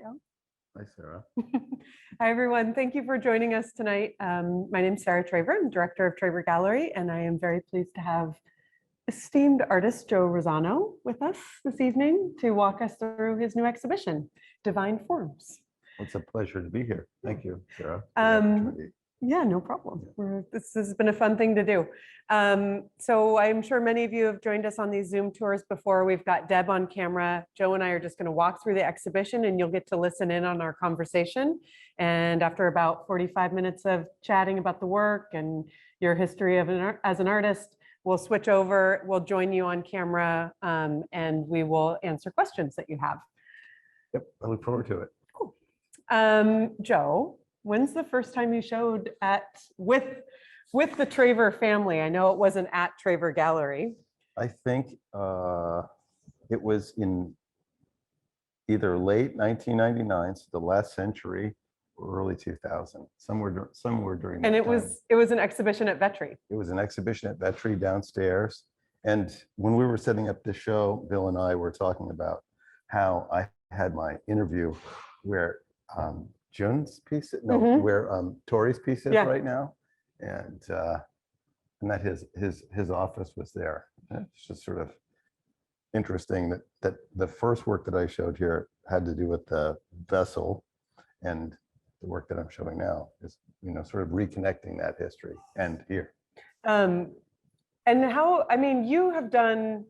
go. Hi, Sarah. Hi, everyone. Thank you for joining us tonight. My name is Sarah Traver. I'm director of Traver Gallery, and I am very pleased to have esteemed artist Joe Rossano with us this evening to walk us through his new exhibition, Divine Forms. It's a pleasure to be here. Thank you, Sarah. Yeah, no problem. This has been a fun thing to do. So I'm sure many of you have joined us on these Zoom tours before. We've got Deb on camera. Joe and I are just going to walk through the exhibition and you'll get to listen in on our conversation. And after about 45 minutes of chatting about the work and your history of as an artist, we'll switch over, we'll join you on camera, and we will answer questions that you have. Yep, I look forward to it. Cool. Joe, when's the first time you showed with the Traver family? I know it wasn't at Traver Gallery. I think it was in either late 1999, so the last century, or early 2000, somewhere during that And it time. was an exhibition at Vetri. It was an exhibition at Vetri downstairs. And when we were setting up the show, Bill and I were talking about how I had my interview where Jun's piece, where Tori's piece is right now, and that his office was there. It's just sort of interesting that the first work that I showed here had to do with the vessel, and the work that I'm showing now is, sort of reconnecting that history and here. And how, I mean, you have done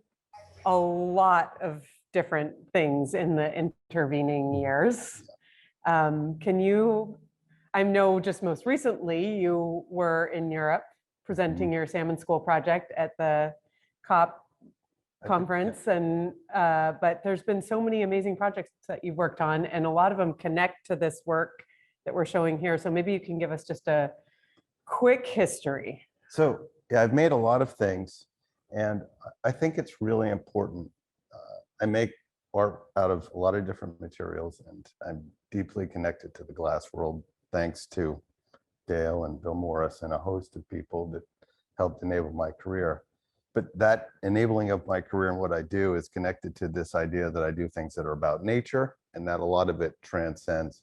a lot of different things in the intervening years. Can you, I know just most recently you were in Europe presenting your Salmon School project at the COP conference, and but there's been so many amazing projects that you've worked on, and a lot of them connect to this work that we're showing here. So maybe you can give us just a quick history. So yeah, I've made a lot of things, and I think it's really important. I make art out of a lot of different materials, and I'm deeply connected to the glass world thanks to Dale and Bill Morris and a host of people that helped enable my career. But that enabling of my career and what I do is connected to this idea that I do things that are about nature, and that a lot of it transcends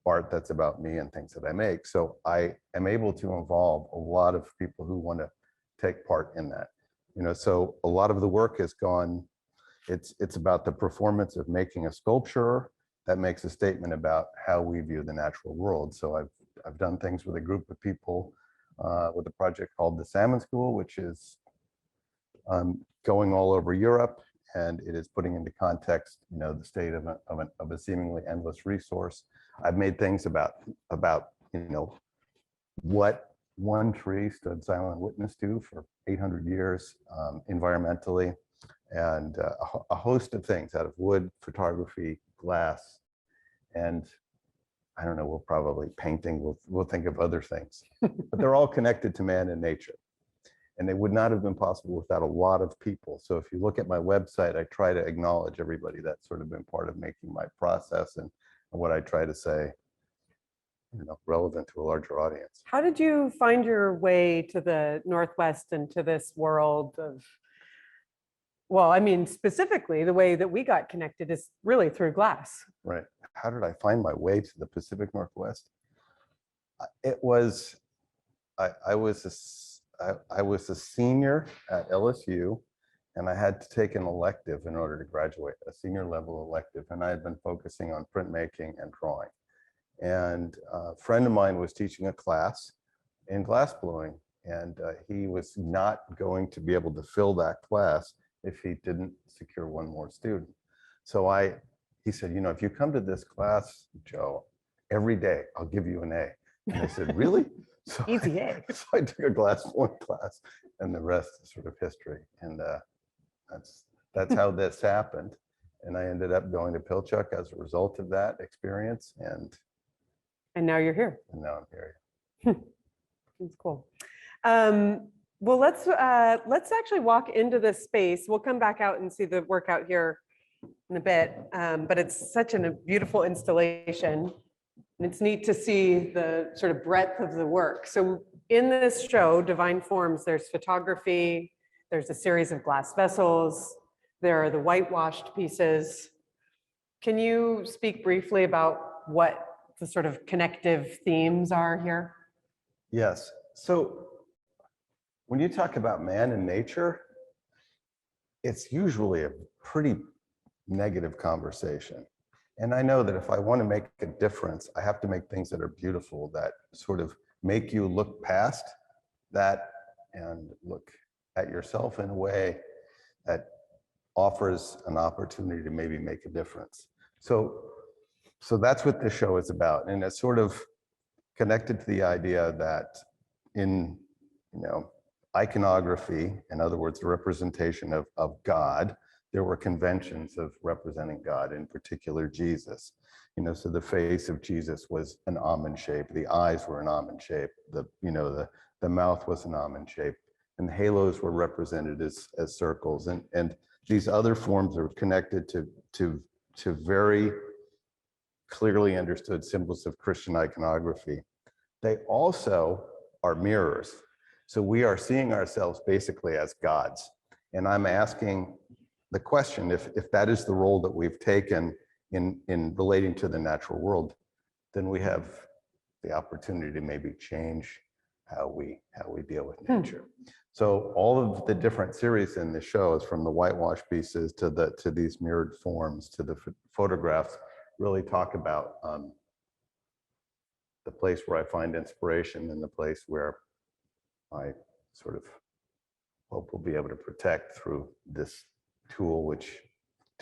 art that's about me and things that I make. So I am able to involve a lot of people who want to take part in that. So a lot of the work has gone, it's about the performance of making a sculpture that makes a statement about how we view the natural world. So I've done things with a group of people with a project called the Salmon School, which is going all over Europe, and it is putting into context, the state of a seemingly endless resource. I've made things about what one tree stood silent witness to for 800 years environmentally, and a host of things out of wood, photography, glass, and I don't know, we'll probably painting, we'll think of other things, but they're all connected to man and nature. And they would not have been possible without a lot of people. So if you look at my website, I try to acknowledge everybody that's sort of been part of making my process and what I try to say, relevant to a larger audience. How did you find your way to the Northwest and to this world of, well, I mean, specifically the way that we got connected is really through glass. Right. How did I find my way to the Pacific Northwest? It was, I was a senior at LSU, and I had to take an elective in order to graduate, a senior level elective. And I had been focusing on printmaking and drawing. And a friend of mine was teaching a class in glass blowing, and he was not going to be able to fill that class if he didn't secure one more student. So he said, if you come to this class, Joe, every day, I'll give you an A. And I said, really? So Easy A. So I took a glass blowing class, and the rest is sort of history. And that's how this happened. And I ended up going to Pilchuck as a result of that experience. And now you're here. And now I'm here. That's cool. Well, let's actually walk into this space. We'll come back out and see the work out here in a bit, but it's such a beautiful installation. And it's neat to see the sort of breadth of the work. So in this show, Divine Forms, there's photography, there's a series of glass vessels, there are the whitewashed pieces, Can you speak briefly about what the sort of connective themes are here? Yes. So when you talk about man and nature, it's usually a pretty negative conversation. And I know that if I want to make a difference, I have to make things that are beautiful, that sort of make you look past that and look at yourself in a way that offers an opportunity to maybe make a difference. So that's what this show is about. And it's sort of connected to the idea that in, iconography, in other words, the representation of God, there were conventions of representing God, in particular Jesus. So the face of Jesus was an almond shape, the eyes were an almond shape, the mouth was an almond shape, and the halos were represented as circles. And these other forms are connected to very clearly understood symbols of Christian iconography. They also are mirrors. So we are seeing ourselves basically as gods. And I'm asking the question, if that is the role that we've taken in relating to the natural world, then we have the opportunity to maybe change how we deal with nature. So all of the different series in the show, is from the whitewash pieces to these mirrored forms to the photographs, really talk about the place where I find inspiration and the place where I sort of hope we'll be able to protect through this tool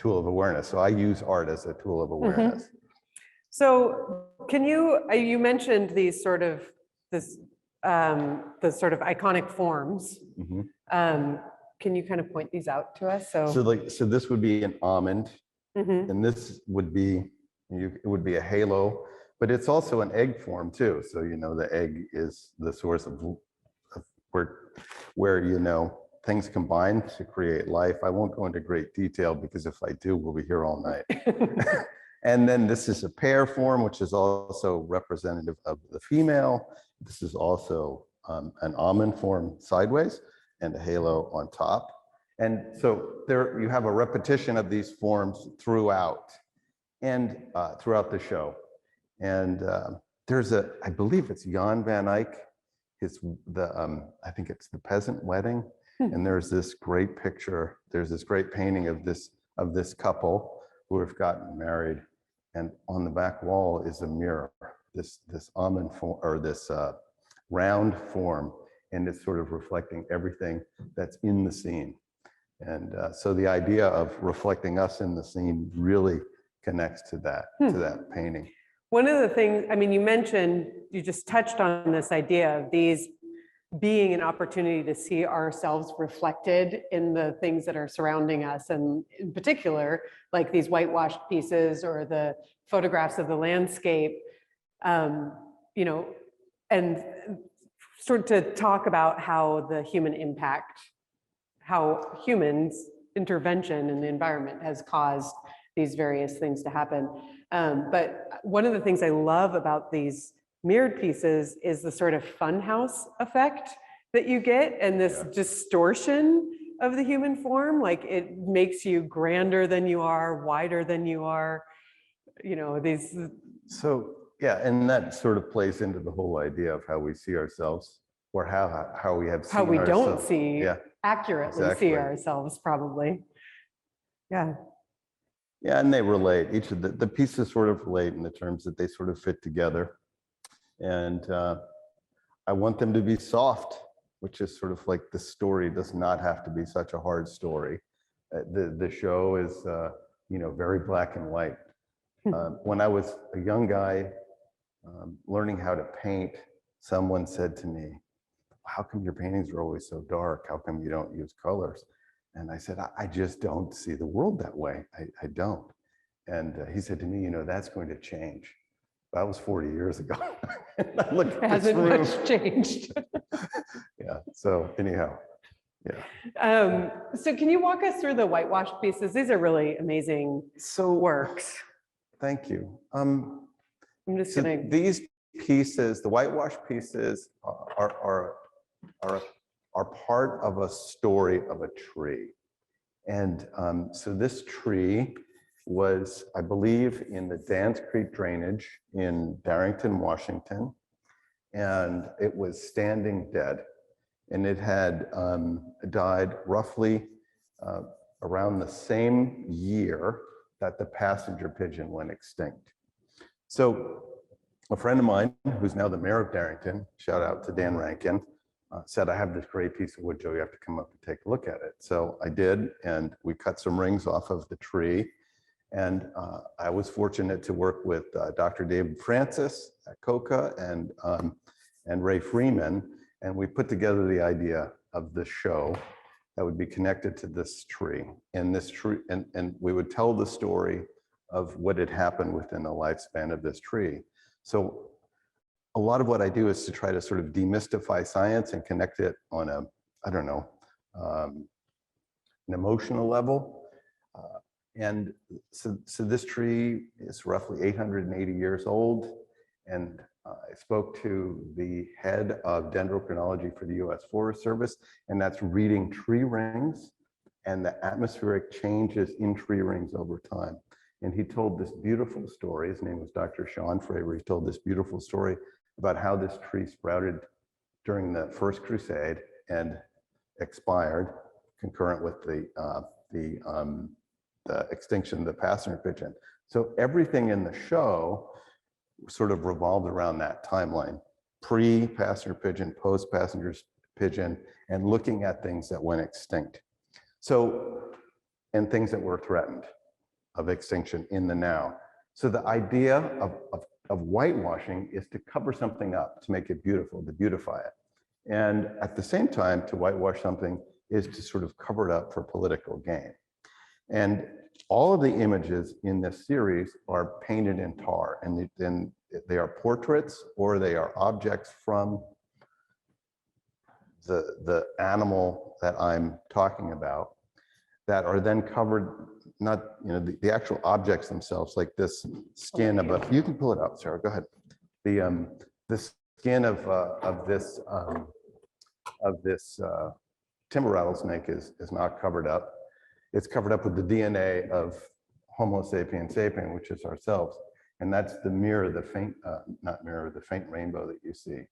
of awareness. So I use art as a tool of awareness. So can you mentioned these sort of, the sort of iconic forms. Can you kind of point these out to us? So this would be an almond, and this would be, it would be a halo, but it's also an egg form too. So, the egg is the source of where things combine to create life. I won't go into great detail because if I do, we'll be here all night. And then this is a pear form, which is also representative of the female. This is also an almond form sideways and a halo on top. And so there you have a repetition of these forms throughout the show. And there's I believe it's Jan van Eyck, I think it's the Peasant Wedding. And there's this great picture, there's this great painting of this couple who have gotten married. And on the back wall is a mirror, this almond form, or this round form, and it's sort of reflecting everything that's in the scene. And so the idea of reflecting us in the scene really connects to that painting. One of the things, you just touched on this idea of these being an opportunity to see ourselves reflected in the things that are surrounding us. And in particular, like these whitewashed pieces or the photographs of the landscape, and sort of to talk about how the human impact, how humans' intervention in the environment has caused these various things to happen. But one of the things I love about these mirrored pieces is the sort of funhouse effect that you get, and this distortion of the human form. Like, it makes you grander than you are, wider than you are, these. So yeah, and that sort of plays into the whole idea of how we see ourselves, or how we have seen how we ourselves. Don't see accurately see ourselves, probably. Yeah, and they relate. Each of the pieces sort of relate in the terms that they sort of fit together. And I want them to be soft, which is sort of like the story does not have to be such a hard story. The show is, very black and white. When I was a young guy learning how to paint, someone said to me, "How come your paintings are always so dark? How come you don't use colors?" And I said, I just don't see the world that way. I don't. And he said to me, that's going to change. That was 40 years ago. And I looked at hasn't much changed. Yeah, so anyhow, yeah. So can you walk us through the whitewashed pieces? These are really amazing works. Thank you. I'm just gonna. These pieces, the whitewash pieces, are part of a story of a tree. And so this tree was, I believe, in the Dance Creek drainage in Darrington, Washington. And it was standing dead. And it had died roughly around the same year that the passenger pigeon went extinct. So a friend of mine, who's now the mayor of Darrington, shout out to Dan Rankin, said, I have this great piece of wood, Joe, you have to come up and take a look at it. So I did, and we cut some rings off of the tree. And I was fortunate to work with Dr. David Francis at COCA and Ray Freeman, and we put together the idea of this show that would be connected to this tree. And this tree, and we would tell the story of what had happened within the lifespan of this tree. So a lot of what I do is to try to sort of demystify science and connect it on a, I don't know, an emotional level. And so this tree is roughly 880 years old. And I spoke to the head of dendrochronology for the US Forest Service, and that's reading tree rings and the atmospheric changes in tree rings over time. And he told this beautiful story. His name was Dr. Sean Fravor. He told this beautiful story about how this tree sprouted during the First Crusade and expired concurrent with the extinction of the passenger pigeon. So everything in the show sort of revolved around that timeline, pre-passenger pigeon, post-passenger pigeon, and looking at things that went extinct. So, and things that were threatened of extinction in the now. So the idea of whitewashing is to cover something up, to make it beautiful, to beautify it. And at the same time, to whitewash something is to sort of cover it up for political gain. And all of the images in this series are painted in tar, and then they are portraits or they are objects from the animal that I'm talking about that are then covered, not, you know, the actual objects themselves, like this skin of a, you can pull it up, Sarah, go ahead. The skin of this timber rattlesnake is not covered up. It's covered up with the DNA of Homo sapiens sapien, which is ourselves. And that's the mirror, the faint, not mirror, the faint rainbow that you see.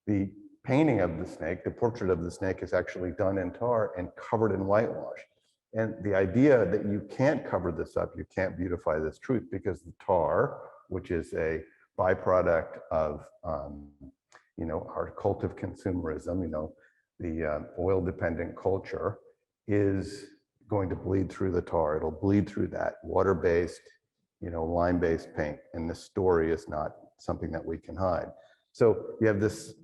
The painting of the snake, the portrait of the snake, is actually done in tar and covered in whitewash. And the idea that you can't cover this up, you can't beautify this truth, because the tar, which is a byproduct of, you know, our cult of consumerism, you know, the oil-dependent culture, is going to bleed through the tar. It'll bleed through that water-based, you know, lime-based paint. And this story is not something that we can hide. So you have this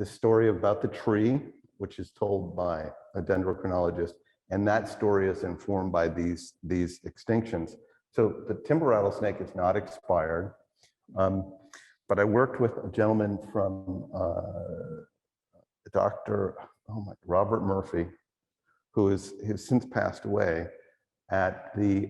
story about the tree, which is told by a dendrochronologist, and that story is informed by these extinctions. So the timber rattlesnake is not expired, but I worked with a gentleman from Robert Murphy, who has since passed away, at the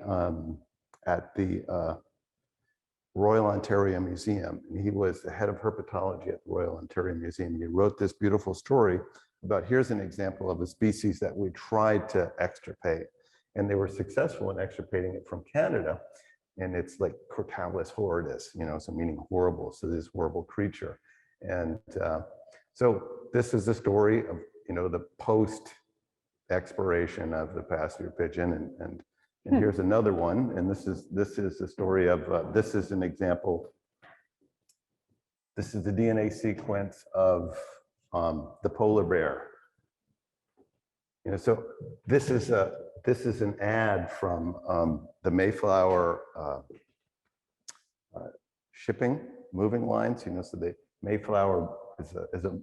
Royal Ontario Museum. And he was the head of herpetology at the Royal Ontario Museum. He wrote this beautiful story about, here's an example of a species that we tried to extirpate. And they were successful in extirpating it from Canada. And it's like Crotalus horridus, you know, so meaning horrible. So this horrible creature. And so this is the story of, you know, the post expiration of the passenger pigeon, and here's another one, and this is the story of this is an example. This is the DNA sequence of the polar bear. You know, so this is an ad from the Mayflower shipping moving lines. You know, so the Mayflower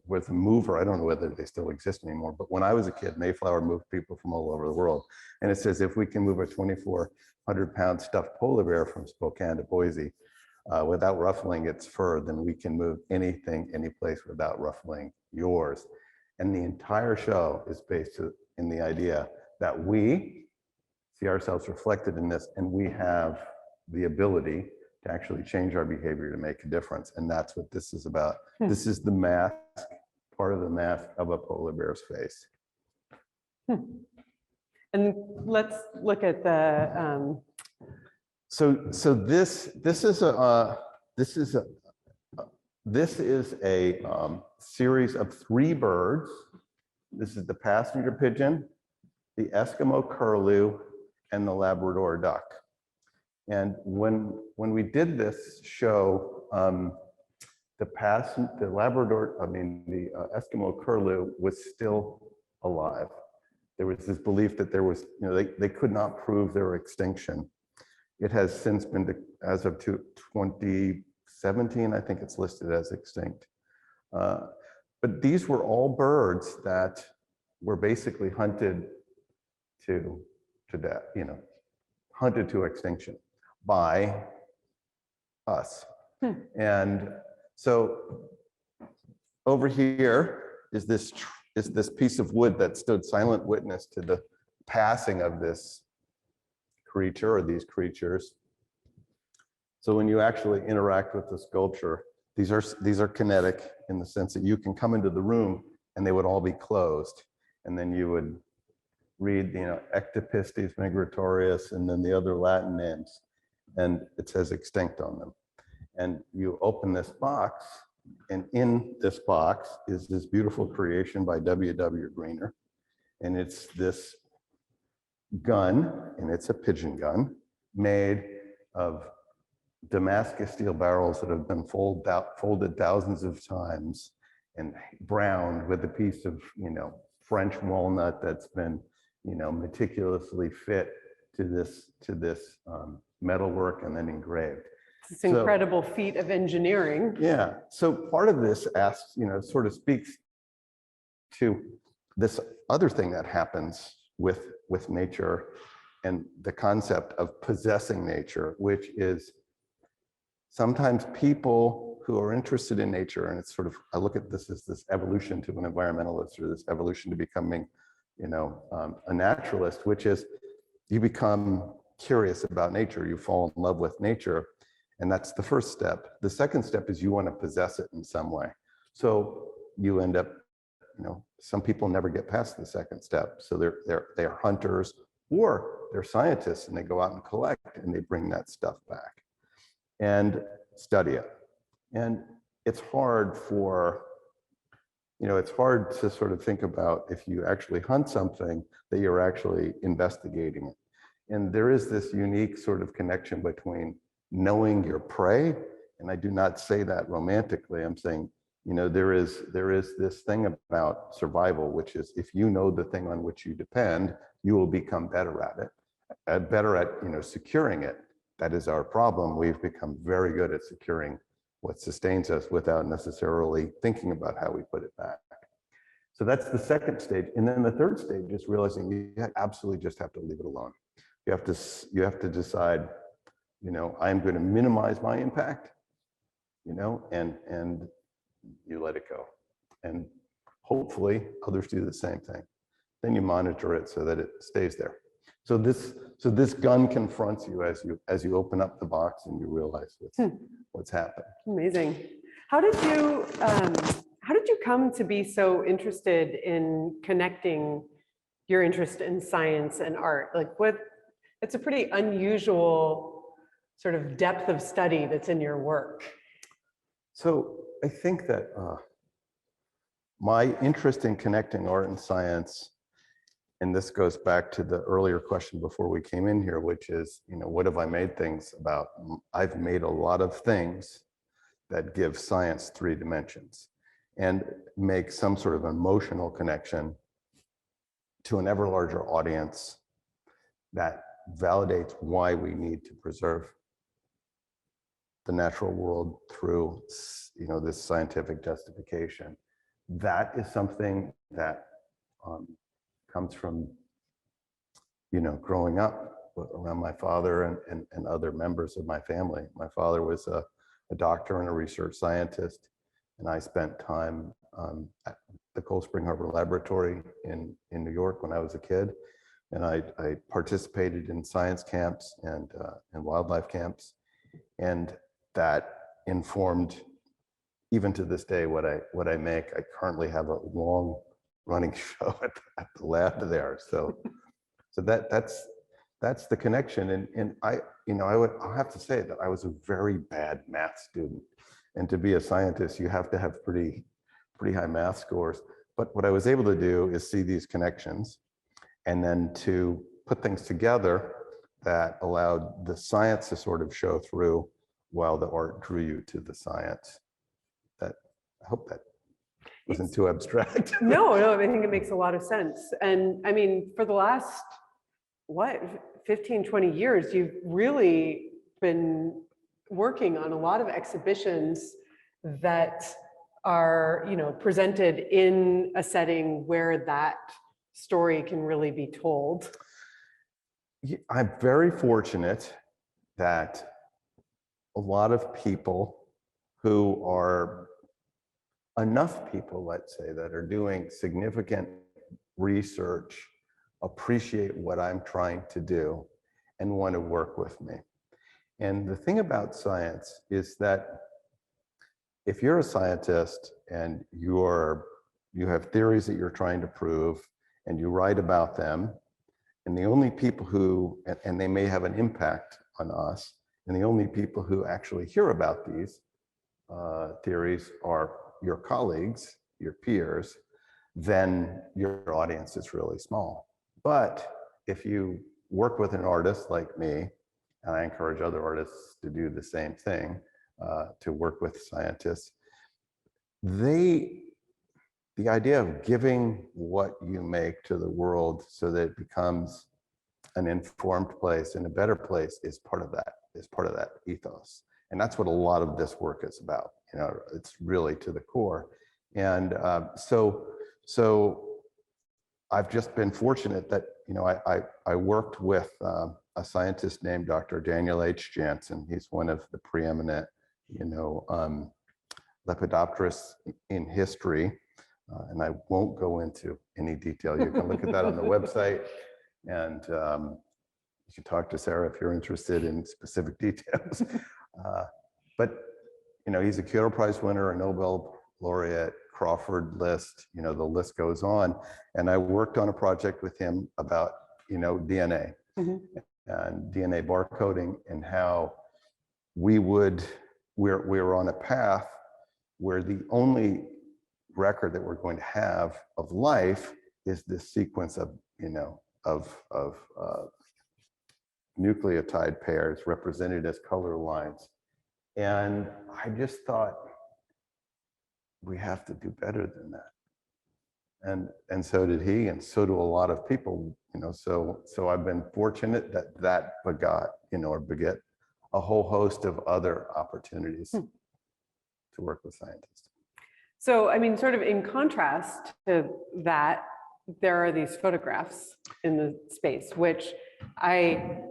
was a mover. I don't know whether they still exist anymore, but when I was a kid, Mayflower moved people from all over the world. And it says, if we can move a 2,400-pound stuffed polar bear from Spokane to Boise without ruffling its fur, then we can move anything, any place without ruffling yours. And the entire show is based in the idea that we see ourselves reflected in this, and we have the ability to actually change our behavior to make a difference. And that's what this is about. This is the mask, part of the mask of a polar bear's face. And let's look at the So this is a series of 3 birds. This is the passenger pigeon, the Eskimo curlew, and the Labrador duck. And when we did this show, the Eskimo curlew was still alive. There was this belief that there was, they could not prove their extinction. It has since been, as of 2017, I think it's listed as extinct. But these were all birds that were basically hunted to death, hunted to extinction by us. And so over here is this piece of wood that stood silent witness to the passing of this creature or these creatures. So when you actually interact with the sculpture, these are kinetic in the sense that you can come into the room and they would all be closed, and then you would read, Ectopistes migratorius and then the other Latin names, and it says extinct on them. And you open this box, and in this box is this beautiful creation by W.W. Greener, and it's this gun, and it's a pigeon gun made of Damascus steel barrels that have been folded thousands of times and browned with a piece of, French walnut that's been, meticulously fit to this metalwork and then engraved. It's an incredible feat of engineering. Yeah. So part of this asks, sort of speaks to this other thing that happens with nature and the concept of possessing nature, which is sometimes people who are interested in nature, and it's sort of, I look at this as this evolution to an environmentalist, or this evolution to becoming, a naturalist, which is you become curious about nature, you fall in love with nature, and that's the first step. The second step is you want to possess it in some way. So you end up, some people never get past the second step. So they're hunters or they're scientists, and they go out and collect and they bring that stuff back and study it. And it's hard it's hard to sort of think about, if you actually hunt something, that you're actually investigating it. And there is this unique sort of connection between knowing your prey, and I do not say that romantically, I'm saying, there is this thing about survival, which is if you know the thing on which you depend, you will become better at it, better at securing it. That is our problem. We've become very good at securing what sustains us without necessarily thinking about how we put it back. So that's the second stage. And then the third stage is realizing you absolutely just have to leave it alone. You have to decide, I'm going to minimize my impact, and you let it go. And hopefully others do the same thing. Then you monitor it so that it stays there. So this gun confronts you as you open up the box and you realize what's happened. Amazing. How did you come to be so interested in connecting your interest in science and art? It's a pretty unusual sort of depth of study that's in your work. So I think that my interest in connecting art and science, and this goes back to the earlier question before we came in here, which is, what have I made things about? I've made a lot of things that give science 3 dimensions and make some sort of emotional connection to an ever larger audience that validates why we need to preserve the natural world through, this scientific justification. That is something that comes from, growing up around my father and other members of my family. My father was a doctor and a research scientist, and I spent time at the Cold Spring Harbor Laboratory in New York when I was a kid. And I participated in science camps and wildlife camps, and that informed, even to this day, what I make. I currently have a long running show at the lab there. So that's that's the connection. And I'll have to say that I was a very bad math student. And to be a scientist, you have to have pretty high math scores. But what I was able to do is see these connections and then to put things together that allowed the science to sort of show through while the art drew you to the science. That, I hope that wasn't too abstract. No, I think it makes a lot of sense. And I mean, for the last, 15, 20 years, you've really been working on a lot of exhibitions that are, presented in a setting where that story can really be told. I'm very fortunate that a lot of people who are enough people, let's say, that are doing significant research appreciate what I'm trying to do and want to work with me. And the thing about science is that if you're a scientist and you have theories that you're trying to prove and you write about them, and the only people who, and they may have an impact on us, and the only people who actually hear about these theories are your colleagues, your peers, then your audience is really small. But if you work with an artist like me, and I encourage other artists to do the same thing, to work with scientists, the idea of giving what you make to the world so that it becomes an informed place and a better place is part of that ethos. And that's what a lot of this work is about. It's really to the core. And so I've just been fortunate that, I worked with a scientist named Dr. Daniel H. Jansen. He's one of the preeminent, lepidopterists in history. And I won't go into any detail. You can look at that on the website. And you can talk to Sarah if you're interested in specific details. But he's a Kyoto Prize winner, a Nobel laureate, Crawford list, the list goes on. And I worked on a project with him about, DNA and DNA barcoding, and how we're on a path where the only record that we're going to have of life is this sequence of, nucleotide pairs represented as color lines. And I just thought, we have to do better than that. And so did he, and so do a lot of people, so I've been fortunate that beget a whole host of other opportunities to work with scientists. So, I mean, sort of in contrast to that, there are these photographs in the space, which I'm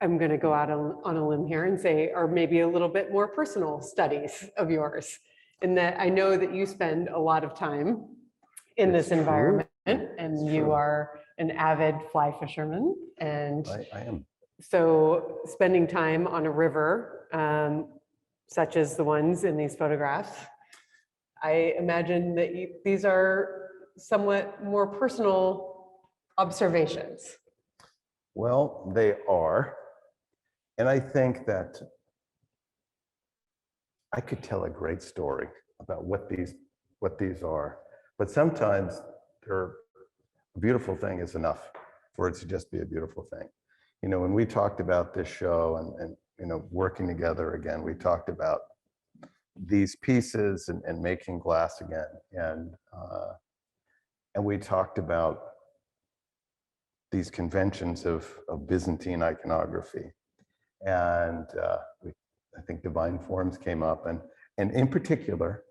going to go out on a limb here and say are maybe a little bit more personal studies of yours, in that I know that you spend a lot of time in this environment, and you are an avid fly fisherman. And I am. So spending time on a river, such as the ones in these photographs, I imagine that these are somewhat more personal observations. Well, they are. And I think that I could tell a great story about what these are, but sometimes a beautiful thing is enough for it to just be a beautiful thing. When we talked about this show and working together again, we talked about these pieces and making glass again, and we talked about these conventions of Byzantine iconography, and I think divine forms came up, and in particular,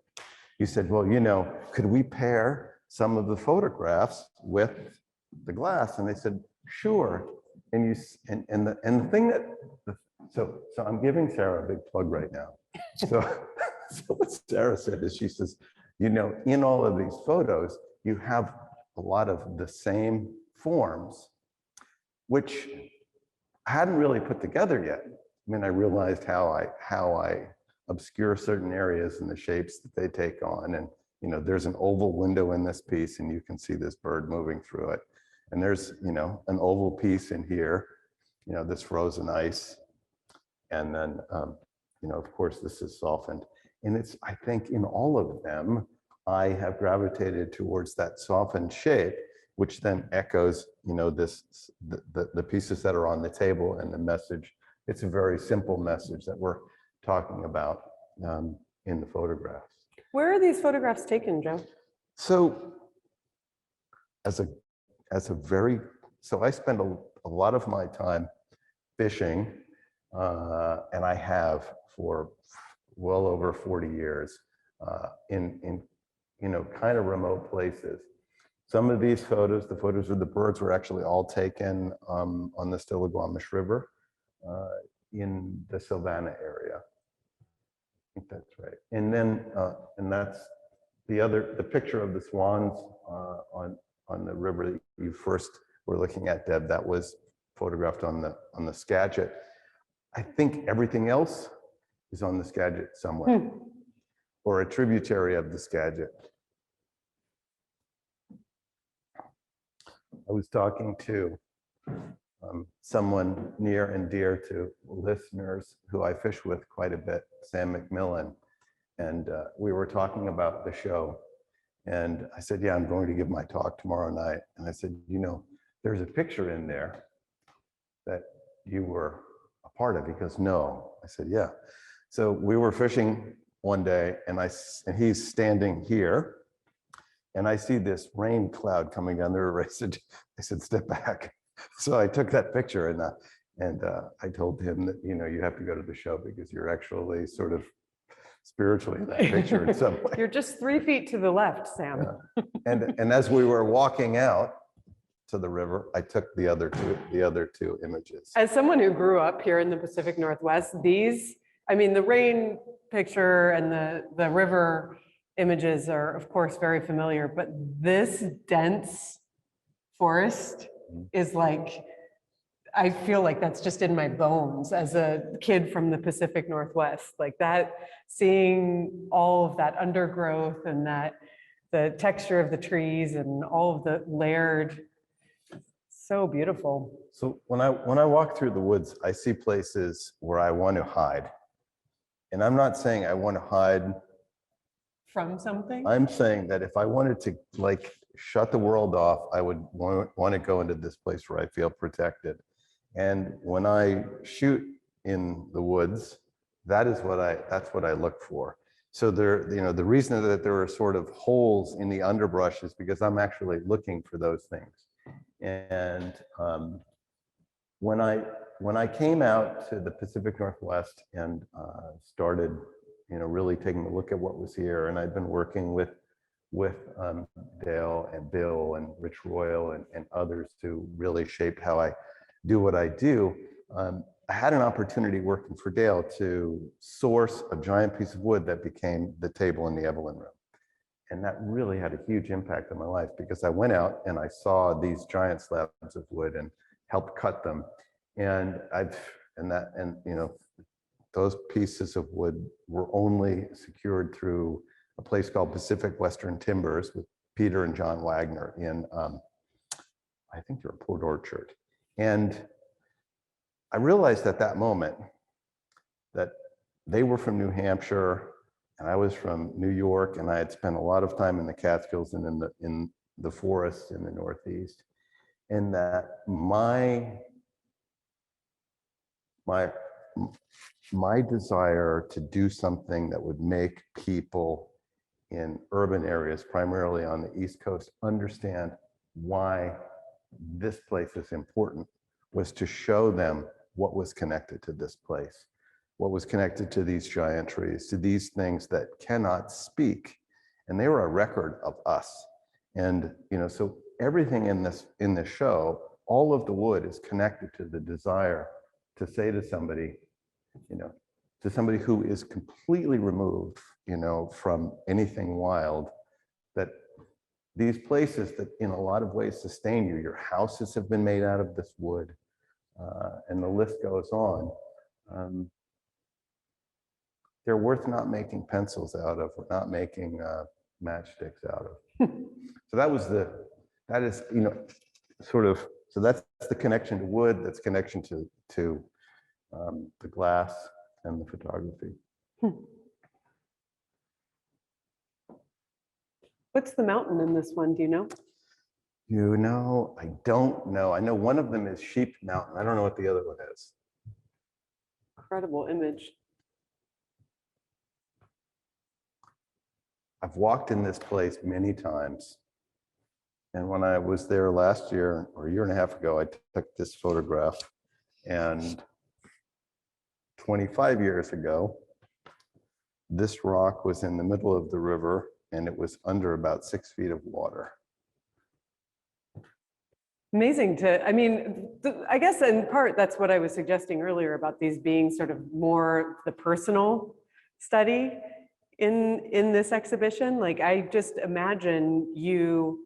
you said, well, could we pair some of the photographs with the glass? And they said, sure. And the thing that, so I'm giving Sarah a big plug right now. So what Sarah said is, she says, in all of these photos, you have a lot of the same forms, which I hadn't really put together yet. I mean, I realized how I obscure certain areas and the shapes that they take on. And, there's an oval window in this piece, and you can see this bird moving through it. And there's, an oval piece in here, this frozen ice. And then, of course, this is softened. And it's, I think in all of them, I have gravitated towards that softened shape, which then echoes, the pieces that are on the table and the message. It's a very simple message that we're talking about in the photographs. Where are these photographs taken, Joe? So so I spend a lot of my time fishing, and I have for well over 40 years in kind of remote places. Some of these photos, the photos of the birds, were actually all taken on the Stillaguamish River in the Savannah area. I think that's right. And then, and that's the picture of the swans on the river that you first were looking at, Deb. That was photographed on the Skagit. I think everything else is on the Skagit somewhere, or a tributary of the Skagit. I was talking to someone near and dear to listeners who I fish with quite a bit, Sam McMillan, and we were talking about the show. And I said, yeah, I'm going to give my talk tomorrow night. And I said, there's a picture in there that you were a part of. He goes, no. I said, yeah. So we were fishing one day, and he's standing here, and I see this rain cloud coming down the river. I said, step back. So I took that picture, and I told him that, you have to go to the show because you're actually sort of spiritually in that picture in some way. You're just 3 feet to the left, Sam. Yeah. And as we were walking out to the river, I took the other two images. As someone who grew up here in the Pacific Northwest, the rain picture and the river images are, of course, very familiar, but this dense forest is like, I feel like that's just in my bones as a kid from the Pacific Northwest. Like that, seeing all of that undergrowth and the texture of the trees and all of the layered, so beautiful. So when I walk through the woods, I see places where I want to hide. And I'm not saying I want to hide from something. I'm saying that if I wanted to shut the world off, I would want to go into this place where I feel protected. And when I shoot in the woods, that's what I look for. So the reason that there are sort of holes in the underbrush is because I'm actually looking for those things. And when I came out to the Pacific Northwest and started, really taking a look at what was here, and I'd been working with Dale and Bill and Rich Royal and others to really shape how I do what I do. I had an opportunity working for Dale to source a giant piece of wood that became the table in the Evelyn room. And that really had a huge impact on my life because I went out and I saw these giant slabs of wood and helped cut them. And those pieces of wood were only secured through a place called Pacific Western Timbers with Peter and John Wagner in, I think they're in Port Orchard. And I realized at that moment that they were from New Hampshire and I was from New York, and I had spent a lot of time in the Catskills and in the forests in the Northeast, and that my desire to do something that would make people in urban areas, primarily on the East Coast, understand why this place is important was to show them what was connected to this place, what was connected to these giant trees, to these things that cannot speak. And they were a record of us. And, so everything in this show, all of the wood is connected to the desire to say to somebody, to somebody who is completely removed, from anything wild, that these places that in a lot of ways sustain you, your houses have been made out of this wood, and the list goes on. They're worth not making pencils out of, or not making matchsticks out of. So that is, sort of, so that's the connection to wood, that's connection to the glass and the photography. What's the mountain in this one? Do you know? You know, I don't know. I know one of them is Sheep Mountain. I don't know what the other one is. Incredible image. I've walked in this place many times. And when I was there last year or a year and a half ago, I took this photograph. And 25 years ago, this rock was in the middle of the river and it was under about 6 feet of water. Amazing to, I mean, I guess in part, that's what I was suggesting earlier about these being sort of more the personal study in this exhibition. Like, I just imagine you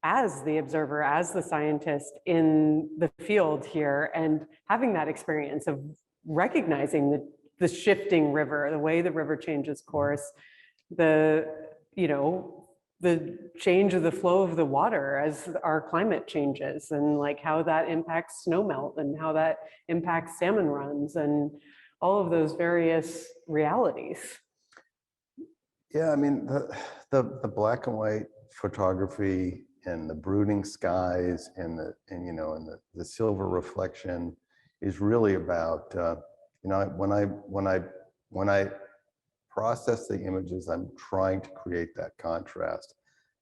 as the observer, as the scientist in the field here, and having that experience of recognizing the shifting river, the way the river changes course, the change of the flow of the water as our climate changes, and like how that impacts snowmelt and how that impacts salmon runs and all of those various realities. Yeah, I mean, the black and white photography and the brooding skies and the silver reflection is really about when I process the images, I'm trying to create that contrast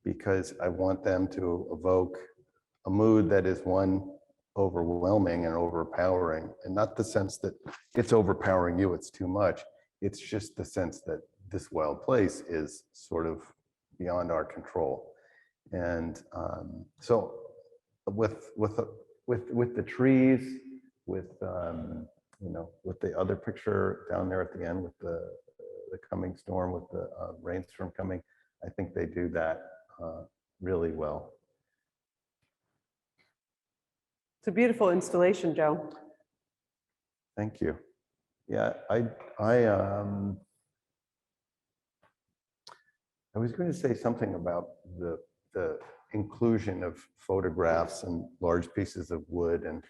because I want them to evoke a mood that is one overwhelming and overpowering, and not the sense that it's overpowering you, it's too much. It's just the sense that this wild place is sort of beyond our control. And so with the trees, with the other picture down there at the end with the coming storm, with the rainstorm coming, I think they do that really well. It's a beautiful installation, Joe. Thank you. Yeah, I was going to say something about the inclusion of photographs and large pieces of wood and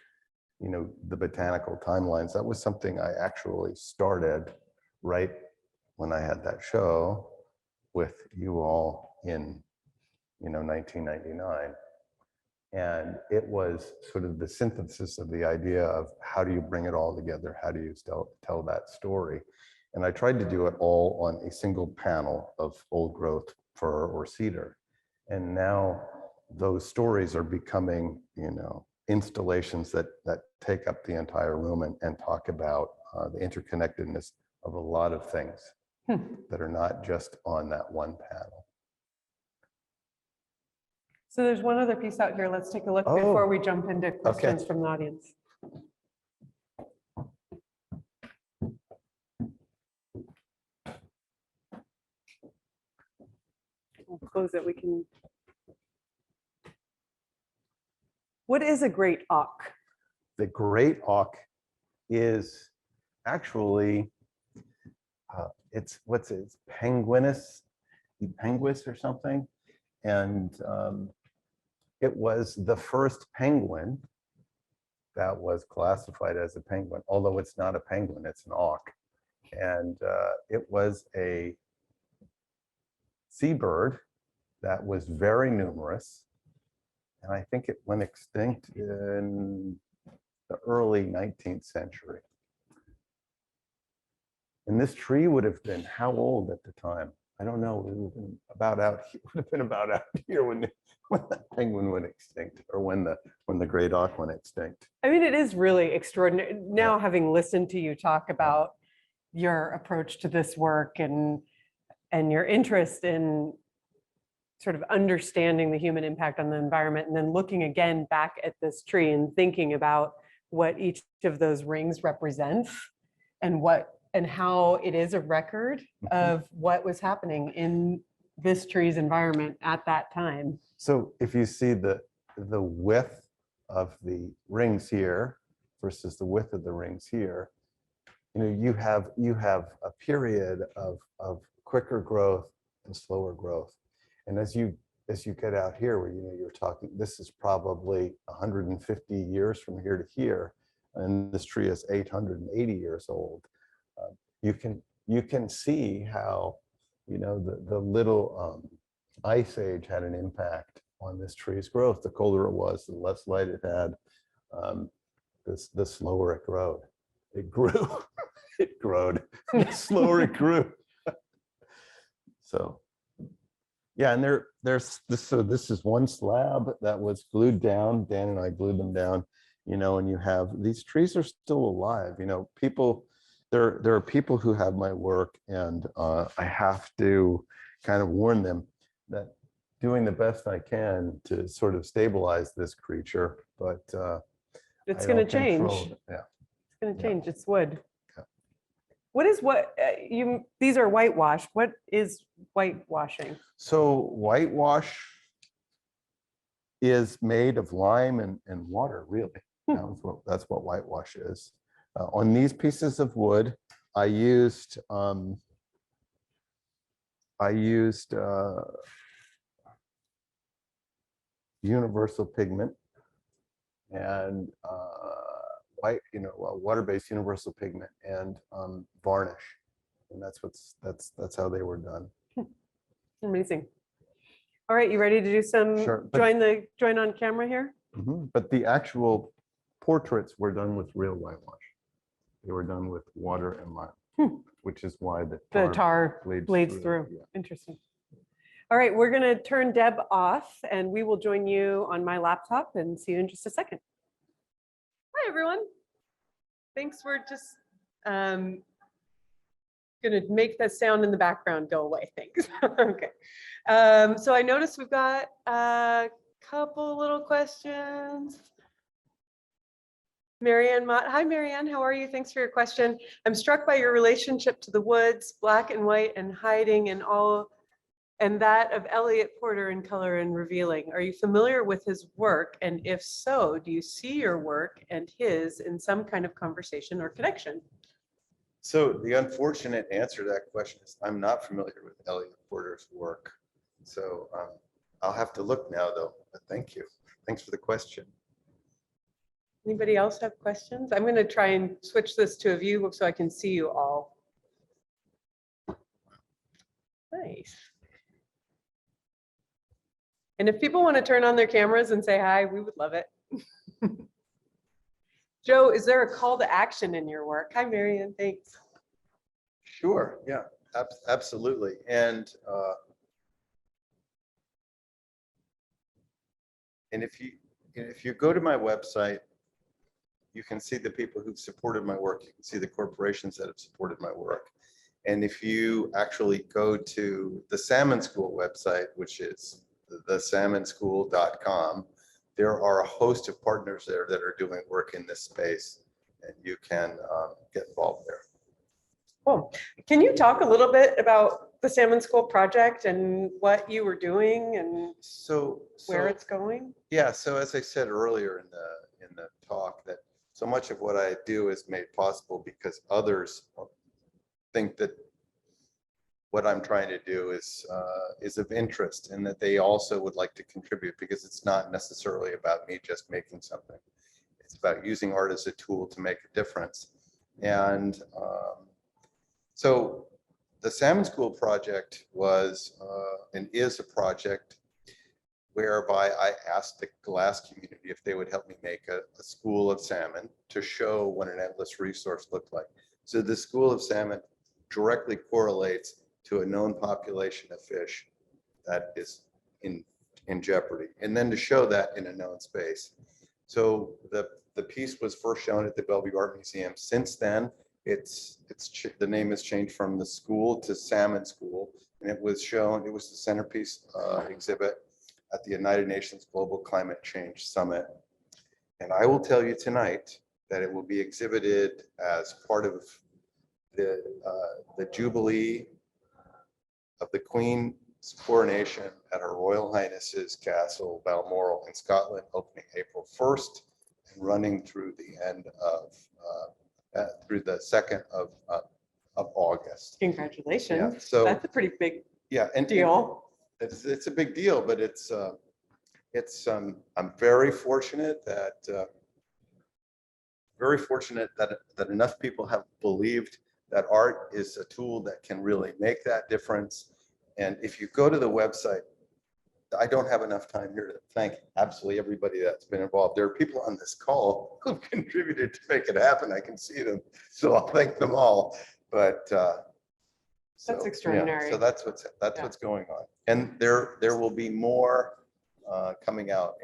the botanical timelines. That was something I actually started right when I had that show with you all in 1999. And it was sort of the synthesis of the idea of how do you bring it all together? How do you tell that story? And I tried to do it all on a single panel of old growth fir or cedar. And now those stories are becoming, installations that take up the entire room and talk about the interconnectedness of a lot of things that are not just on that one panel. So there's one other piece out here. Let's take a look before we jump into questions from the audience. We'll close it. We can. What is a great auk? The great auk is actually, it's penguinus or something. And it was the first penguin that was classified as a penguin, although it's not a penguin, it's an auk. And it was a seabird that was very numerous. And I think it went extinct in the early 19th century. And this tree would have been how old at the time? I don't know. It would have been about out here when the penguin went extinct, or when the great auk went extinct. I mean, it is really extraordinary. Now, having listened to you talk about your approach to this work and your interest in sort of understanding the human impact on the environment, and then looking again back at this tree and thinking about what each of those rings represents and how it is a record of what was happening in this tree's environment at that time. So if you see the width of the rings here versus the width of the rings here, you have a period of quicker growth and slower growth. And as you as you get out here, where you're talking, this is probably 150 years from here to here, and this tree is 880 years old. You can see how the little ice age had an impact on this tree's growth. The colder it was, the less light it had, the slower it grew. It grew. It growed. The slower it grew. So, yeah, and there's this. So this is one slab that was glued down. Dan and I glued them down. And you have these trees are still alive. People. There are people who have my work, and I have to kind of warn them that doing the best I can to sort of stabilize this creature, but It's I going to don't change. control it. Yeah. It's going to change. It's wood. Yeah. These are whitewash. What is whitewashing? So whitewash is made of lime and water, really. That's what whitewash is. On these pieces of wood, I used universal pigment and water-based universal pigment and varnish, and that's how they were done. Amazing. All right, you ready to do some Sure, join on camera here? But the actual portraits were done with real whitewash. They were done with water and lime, which is why the tar bleeds through. Yeah. Interesting. All right, we're going to turn Deb off, and we will join you on my laptop and see you in just a second. Hi, everyone. Thanks for just going to make the sound in the background go away. Thanks. Okay. So I noticed we've got a couple little questions. Marianne Mott. Hi, Marianne. How are you? Thanks for your question. I'm struck by your relationship to the woods, black and white and hiding and all, and that of Elliot Porter in color and revealing. Are you familiar with his work? And if so, do you see your work and his in some kind of conversation or connection? So the unfortunate answer to that question is I'm not familiar with Elliot Porter's work. So I'll have to look now, though. But thank you. Thanks for the question. Anybody else have questions? I'm going to try and switch this to a view so I can see you all. Nice. And if people want to turn on their cameras and say hi, we would love it. Joe, is there a call to action in your work? Hi, Marianne. Thanks. Sure. Yeah, absolutely. And if you go to my website, you can see the people who've supported my work. You can see the corporations that have supported my work. And if you actually go to the Salmon School website, which is thesalmonschool.com, there are a host of partners there that are doing work in this space, and you can get involved there. Cool. Can you talk a little bit about the Salmon School project and what you were doing and where it's going? Yeah. So as I said earlier in the talk, that so much of what I do is made possible because others think that what I'm trying to do is of interest, and that they also would like to contribute, because it's not necessarily about me just making something. It's about using art as a tool to make a difference. And so the Salmon School project was and is a project whereby I asked the glass community if they would help me make a school of salmon to show what an endless resource looked like. So the school of salmon directly correlates to a known population of fish that is in jeopardy, and then to show that in a known space. So the piece was first shown at the Bellevue Art Museum. Since then, the name has changed from the school to Salmon School, and it was shown. It was the centerpiece exhibit at the United Nations Global Climate Change Summit. And I will tell you tonight that it will be exhibited as part of the Jubilee of the Queen's coronation at Her Royal Highness's Castle Balmoral in Scotland, opening April 1st and running through the end of through the 2nd of August. Congratulations. Yeah, so that's a pretty big deal. it's a big deal, but I'm very fortunate that that enough people have believed that art is a tool that can really make that difference. And if you go to the website, I don't have enough time here to thank absolutely everybody that's been involved. There are people on this call who've contributed to make it happen. I can see them, so I'll thank them all. But That's extraordinary. So that's what's going on, and there will be more coming out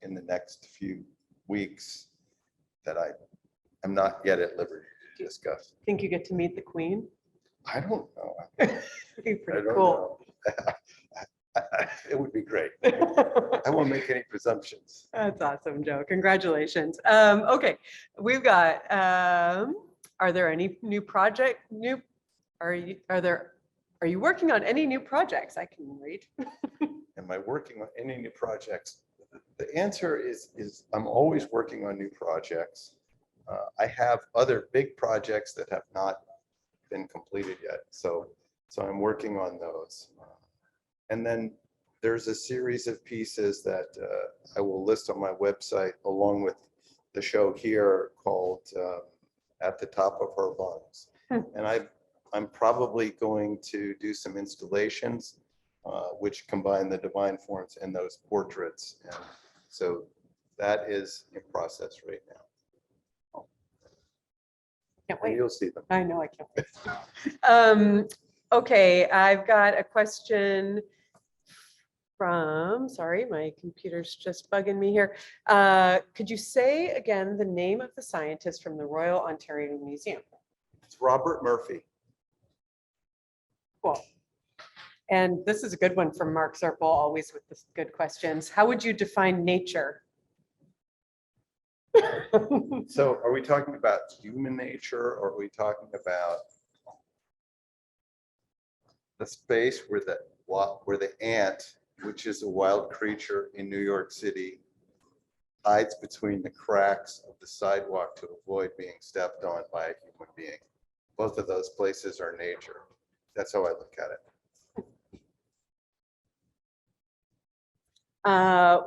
in the next few weeks that I'm not yet at liberty to discuss. Think you get to meet the Queen? I don't know. It'd be pretty I don't cool. know. It would be great. I won't make any presumptions. That's awesome, Joe. Congratulations. Okay, we've got, are there any new are you working on any new projects? I can read. Am I working on any new projects? The answer is I'm always working on new projects. I have other big projects that have not been completed yet. So I'm working on those. And then there's a series of pieces that I will list on my website along with the show here called At the Top of Her Lungs. And I'm probably going to do some installations which combine the divine forms and those portraits. And so that is in process right now. Can't And wait. you'll see them. I know, I can't wait. Okay, I've got a question from, sorry, my computer's just bugging me here. Could you say again the name of the scientist from the Royal Ontario Museum? It's Robert Murphy. Cool. And this is a good one from Mark Zerpel, always with the good questions. How would you define nature? So are we talking about human nature, or are we talking about the space where the ant, which is a wild creature in New York City, hides between the cracks of the sidewalk to avoid being stepped on by a human being? Both of those places are nature. That's how I look at it.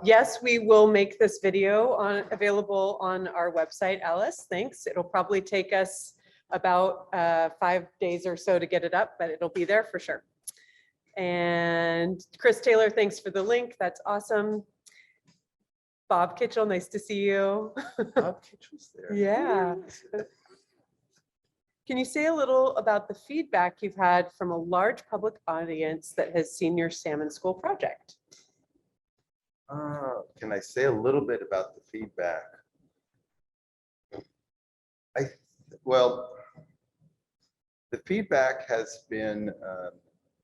Yes, we will make this video available on our website, Alice. Thanks. It'll probably take us about 5 days or so to get it up, but it'll be there for sure. And Chris Taylor, thanks for the link. That's awesome. Bob Kitchell, nice to see you. Bob Kitchell's there. Yeah. Can you say a little about the feedback you've had from a large public audience that has seen your Salmon School project? Can I say a little bit about the feedback? Well, the feedback has been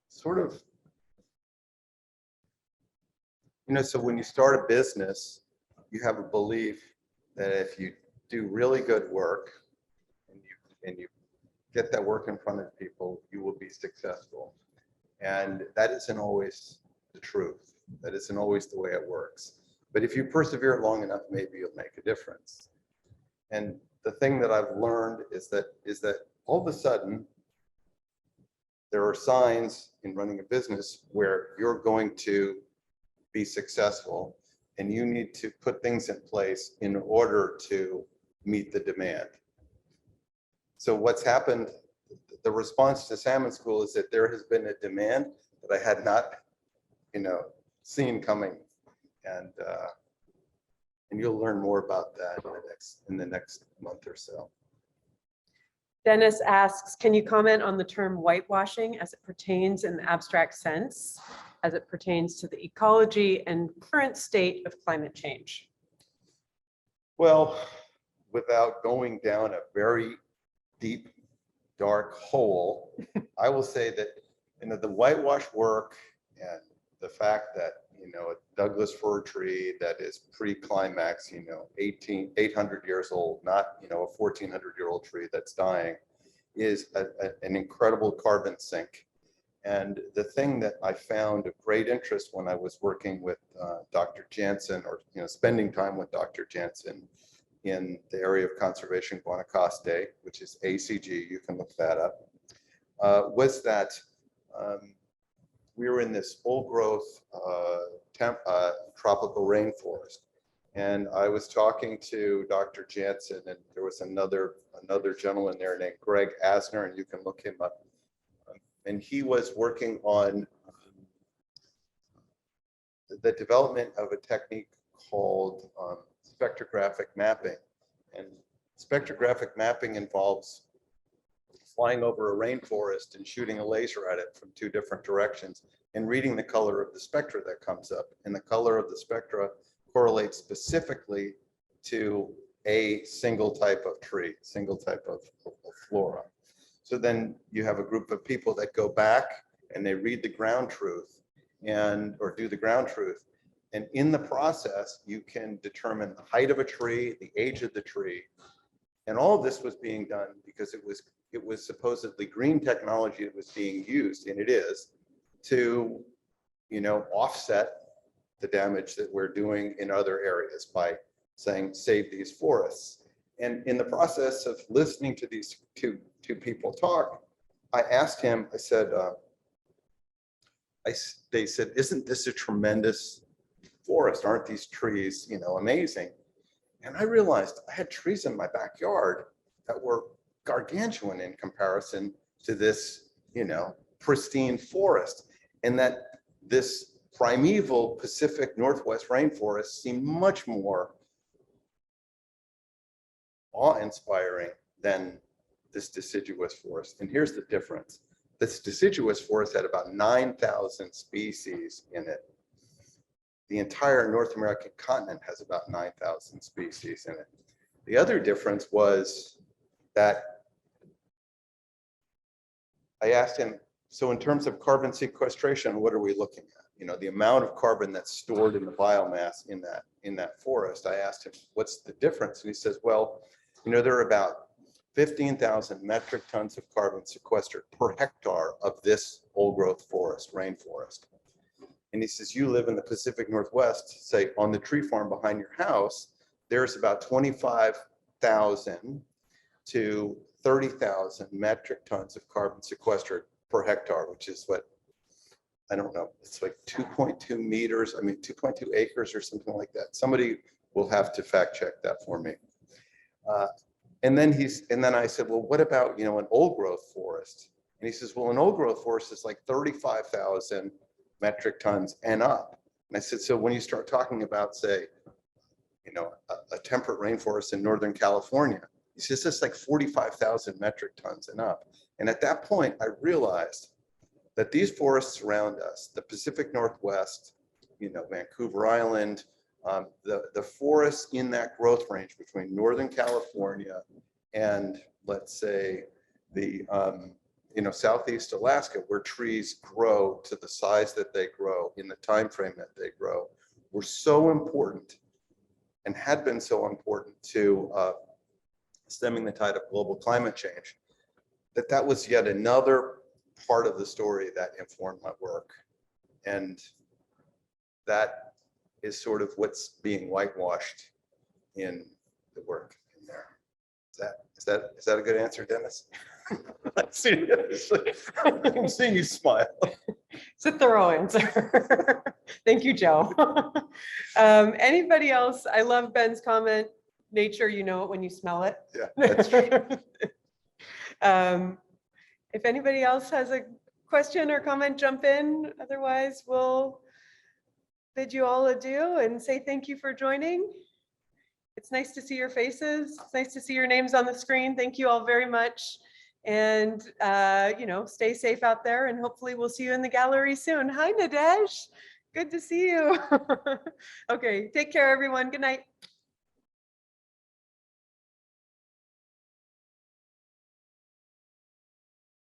sort of, so when you start a business, you have a belief that if you do really good work and you get that work in front of people, you will be successful. And that isn't always the truth. That isn't always the way it works. But if you persevere long enough, maybe you'll make a difference. And the thing that I've learned is that all of a sudden, there are signs in running a business where you're going to be successful, and you need to put things in place in order to meet the demand. So what's happened, the response to Salmon School is that there has been a demand that I had not, seen coming, and you'll learn more about that in the next month or so. Dennis asks, can you comment on the term whitewashing as it pertains in the abstract sense, as it pertains to the ecology and current state of climate change? Well, without going down a very deep, dark hole, I will say that the whitewash work and the fact that a Douglas fir tree that is pre-climax, 800 years old, not a 1400-year-old tree that's dying, is an incredible carbon sink. And the thing that I found of great interest when I was working with Dr. Jansen, or spending time with Dr. Jansen in the area of conservation Guanacaste, which is ACG, you can look that up, was that we were in this old growth tropical rainforest. And I was talking to Dr. Jansen, and there was another gentleman there named Greg Asner, and you can look him up. And he was working on the development of a technique called spectrographic mapping. And spectrographic mapping involves flying over a rainforest and shooting a laser at it from 2 different directions and reading the color of the spectra that comes up. And the color of the spectra correlates specifically to a single type of tree, single type of flora. So then you have a group of people that go back and they read the ground truth or do the ground truth. And in the process, you can determine the height of a tree, the age of the tree. And all of this was being done because it was supposedly green technology that was being used, and it is, to, offset the damage that we're doing in other areas by saying, save these forests. And in the process of listening to these two people talk, I asked him, I said, they said, isn't this a tremendous forest? Aren't these trees, amazing? And I realized I had trees in my backyard that were gargantuan in comparison to this, pristine forest. And that this primeval Pacific Northwest rainforest seemed much more awe-inspiring than this deciduous forest. And here's the difference. This deciduous forest had about 9,000 species in it. The entire North American continent has about 9,000 species in it. The other difference was that I asked him, so in terms of carbon sequestration, what are we looking at? The amount of carbon that's stored in the biomass in that forest. I asked him, what's the difference? And he says, well, there are about 15,000 metric tons of carbon sequestered per hectare of this old growth forest, rainforest. And he says, you live in the Pacific Northwest, say on the tree farm behind your house, there's about 25,000 to 30,000 metric tons of carbon sequestered per hectare, which is what, I don't know, it's like 2.2 meters, 2.2 acres or something like that. Somebody will have to fact check that for me. And then I said, well, what about, an old growth forest? And he says, well, an old growth forest is like 35,000 metric tons and up. And I said, so when you start talking about, say, a temperate rainforest in Northern California, he says, it's like 45,000 metric tons and up. And at that point, I realized that these forests around us, the Pacific Northwest, Vancouver Island, the forests in that growth range between Northern California and, let's say, the Southeast Alaska, where trees grow to the size that they grow in the time frame that they grow, were so important and had been so important to stemming the tide of global climate change, that was yet another part of the story that informed my work. And that is sort of what's being whitewashed in the work in there. Is that a good answer, Dennis? Seriously, I'm seeing you smile. It's a thorough answer. Thank you, Joe. Anybody else? I love Ben's comment. Nature, you know it when you smell it. Yeah, that's true. If anybody else has a question or comment, jump in. Otherwise, we'll bid you all adieu and say thank you for joining. It's nice to see your faces. It's nice to see your names on the screen. Thank you all very much. And, stay safe out there, and hopefully we'll see you in the gallery soon. Hi, Nadesh. Good to see you. Okay, take care, everyone. Good night.